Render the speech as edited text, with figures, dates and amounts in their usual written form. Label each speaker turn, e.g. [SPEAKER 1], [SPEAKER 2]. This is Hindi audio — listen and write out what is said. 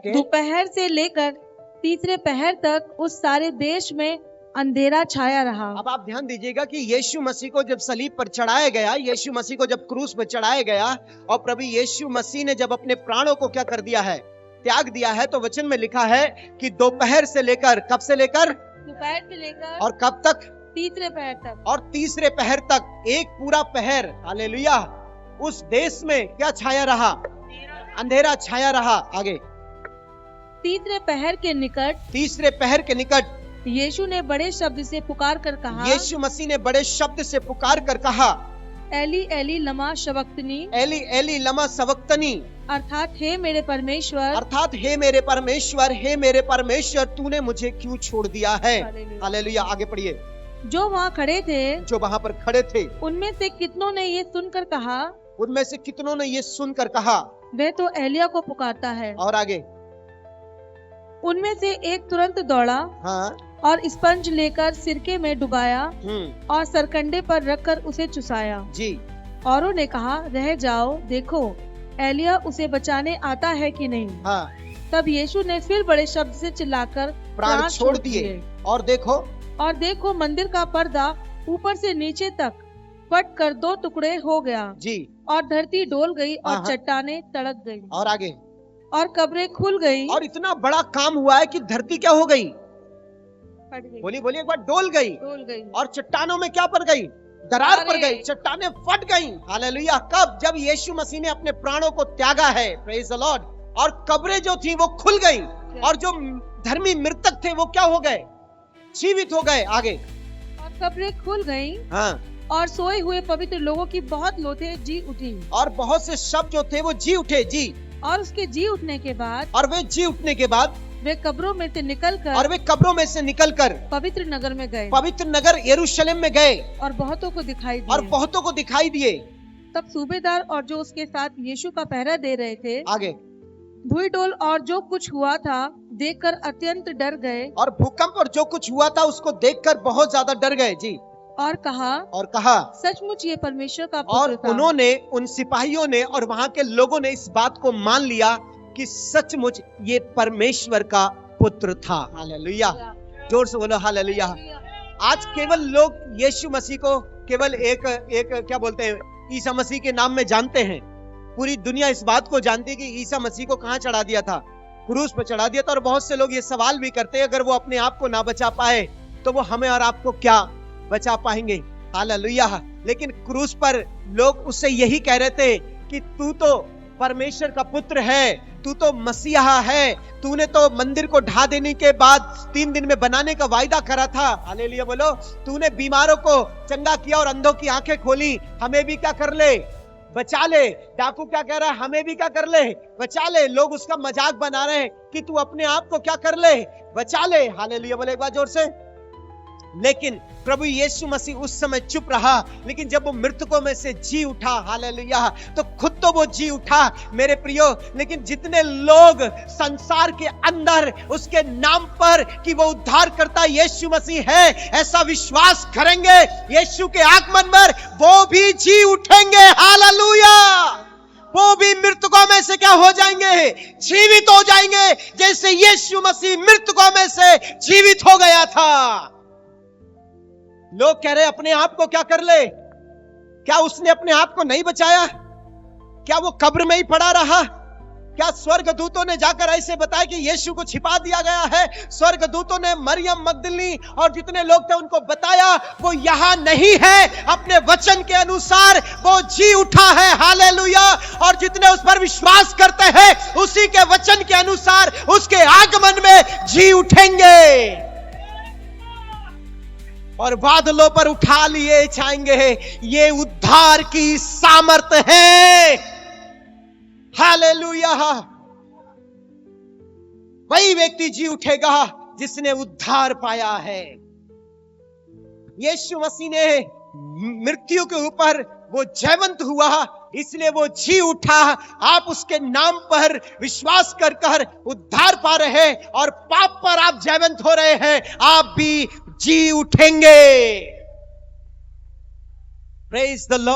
[SPEAKER 1] के
[SPEAKER 2] दोपहर से लेकर तीसरे पहर तक उस सारे देश में अंधेरा छाया रहा।
[SPEAKER 1] अब आप ध्यान दीजिएगा कि यीशु मसीह को जब सलीब पर चढ़ाया गया, यीशु मसीह को जब क्रूस पर चढ़ाया गया और प्रभु यीशु मसीह ने जब अपने प्राणों को क्या कर दिया है, त्याग दिया है, तो वचन में लिखा है कि दोपहर से लेकर, कब से लेकर,
[SPEAKER 2] दोपहर से लेकर
[SPEAKER 1] और कब तक,
[SPEAKER 2] तीसरे पहर तक,
[SPEAKER 1] और तीसरे पहर तक, एक पूरा पहर, हालेलुया, उस देश में क्या छाया रहा, अंधेरा छाया रहा। आगे,
[SPEAKER 2] तीसरे पहर के निकट,
[SPEAKER 1] तीसरे पहर के निकट
[SPEAKER 2] यीशु ने बड़े शब्द से पुकार कर कहा,
[SPEAKER 1] यीशु मसीह ने बड़े शब्द से पुकार कर कहा,
[SPEAKER 2] एली एली लमा शबक्तनी,
[SPEAKER 1] एली एली लमा सबक्तनी,
[SPEAKER 2] अर्थात हे मेरे परमेश्वर,
[SPEAKER 1] अर्थात हे मेरे परमेश्वर, हे मेरे परमेश्वर, तूने मुझे क्यों छोड़ दिया है। हालेलुया। आगे पढ़िए।
[SPEAKER 2] जो वहाँ खड़े थे,
[SPEAKER 1] जो वहाँ पर खड़े थे,
[SPEAKER 2] उनमें से कितनों ने ये सुनकर कहा,
[SPEAKER 1] उनमें से कितनों ने ये सुनकर कहा,
[SPEAKER 2] वह तो एलिया को पुकारता है।
[SPEAKER 1] और आगे,
[SPEAKER 2] उनमें से एक तुरंत दौड़ा,
[SPEAKER 1] हाँ,
[SPEAKER 2] और स्पंज लेकर सिरके में डुबाया और सरकंडे पर रखकर उसे चुसाया
[SPEAKER 1] जी।
[SPEAKER 2] औरों ने कहा, रह जाओ, देखो एलिया उसे बचाने आता है कि नहीं।
[SPEAKER 1] हाँ।
[SPEAKER 2] तब यीशु ने फिर बड़े शब्द से चिल्लाकर
[SPEAKER 1] प्राण छोड़ दिए। और देखो
[SPEAKER 2] मंदिर का पर्दा ऊपर से नीचे तक फट कर दो टुकड़े हो गया
[SPEAKER 1] जी,
[SPEAKER 2] और धरती डोल गई और चट्टानें तड़क गई
[SPEAKER 1] और आगे,
[SPEAKER 2] और कब्रें खुल गई।
[SPEAKER 1] और इतना बड़ा काम हुआ है कि धरती क्या हो गई,
[SPEAKER 2] फट गई,
[SPEAKER 1] बोलिए बोलिए एक बार, डोल गई, और चट्टानों में क्या पड़ गई, दरार पड़ गई, चट्टानें फट गई। हालेलुया। कब? जब यीशु मसीह ने अपने प्राणों को त्यागा है, प्रेज द लॉर्ड, और कब्रें जो थी वो खुल गई, और जो धर्मी मृतक थे वो क्या हो गए, जीवित हो गए। आगे,
[SPEAKER 2] और कब्रें खुल गई,
[SPEAKER 1] हाँ,
[SPEAKER 2] और सोए हुए पवित्र लोगों की बहुत लोथें जी उठी,
[SPEAKER 1] और बहुत से शव जो थे वो जी उठे जी,
[SPEAKER 2] और उसके जी उठने के बाद,
[SPEAKER 1] और वे जी उठने के बाद
[SPEAKER 2] वे कब्रों में से निकलकर,
[SPEAKER 1] और वे कब्रों में से निकलकर
[SPEAKER 2] पवित्र नगर में गए,
[SPEAKER 1] पवित्र नगर यरूशलेम में गए,
[SPEAKER 2] और बहुतों को दिखाई दिए।
[SPEAKER 1] और बहुतों को दिखाई दिए।
[SPEAKER 2] तब सूबेदार और जो उसके साथ यीशु का पहरा दे रहे थे,
[SPEAKER 1] आगे,
[SPEAKER 2] धुई डोल और जो कुछ हुआ था देखकर अत्यंत डर गए,
[SPEAKER 1] और भूकंप और जो कुछ हुआ था उसको देखकर बहुत ज्यादा डर गए जी,
[SPEAKER 2] और कहा सचमुच ये परमेश्वर का पुत्र
[SPEAKER 1] और
[SPEAKER 2] था।
[SPEAKER 1] उन्होंने, उन सिपाहियों ने और वहां के लोगों ने इस बात को मान लिया कि सचमुच ये परमेश्वर का पुत्र था। हालेलुया। जोर से बोलो हालेलुया। आज केवल लोग यीशु मसीह को केवल एक क्या बोलते हैं, ईसा मसीह के नाम में जानते हैं। पूरी दुनिया इस बात को जानती है कि ईसा मसीह को कहां चढ़ा दिया था, क्रूस पर चढ़ा दिया था। और बहुत से लोग ये सवाल भी करते हैं, अगर वो अपने आप को ना बचा पाए तो वो हमें और आपको क्या बचा पाएंगे। हालेलुया। लेकिन क्रूस पर लोग उससे यही कह रहे थे कि तू तो परमेश्वर का पुत्र है, तू तो मसीहा है, तूने तो मंदिर को ढा देने के बाद 3 दिन में बनाने का वायदा करा था। हालेलुया बोलो। तूने बीमारों को चंगा किया और अंधों की आंखें खोली, हमें भी क्या कर ले, बचा ले। डाकू क्या कह रहा है, हमें भी क्या कर ले, बचा ले। लोग उसका मजाक बना रहे हैं कि तू अपने आप को क्या कर ले, बचा ले। हालेलुया बोले एक बार जोर से। लेकिन प्रभु यीशु मसीह उस समय चुप रहा, लेकिन जब वो मृतकों में से जी उठा, हालेलुया, तो खुद तो वो जी उठा मेरे प्रियो। लेकिन जितने लोग संसार के अंदर उसके नाम पर कि वो उद्धार करता यीशु मसीह है ऐसा विश्वास करेंगे, यीशु के आगमन पर वो भी जी उठेंगे। हालेलुया। वो भी मृतकों में से क्या हो जाएंगे, जीवित हो जाएंगे, जैसे यीशु मसीह मृतकों में से जीवित हो गया था। लोग कह रहे अपने आप को क्या कर ले, क्या उसने अपने आप को नहीं बचाया, क्या वो कब्र में ही पड़ा रहा, क्या स्वर्गदूतों ने जाकर ऐसे बताया कि यीशु को छिपा दिया गया है। स्वर्गदूतों ने मरियम मगदली और जितने लोग थे उनको बताया वो यहां नहीं है, अपने वचन के अनुसार वो जी उठा है। हालेलुया। और जितने उस पर विश्वास करते हैं उसी के वचन के अनुसार उसके आगमन में जी उठेंगे और बादलों पर उठा लिए जाएंगे। ये उद्धार की सामर्थ है। हालेलुया। वही व्यक्ति जी उठेगा जिसने उद्धार पाया है। यीशु मसीह ने मृत्यु के ऊपर वो जयवंत हुआ, इसलिए वो जी उठा। आप उसके नाम पर विश्वास कर कर उद्धार पा रहे हैं और पाप पर आप जयवंत हो रहे हैं, आप भी जी उठेंगे। Praise the Lord.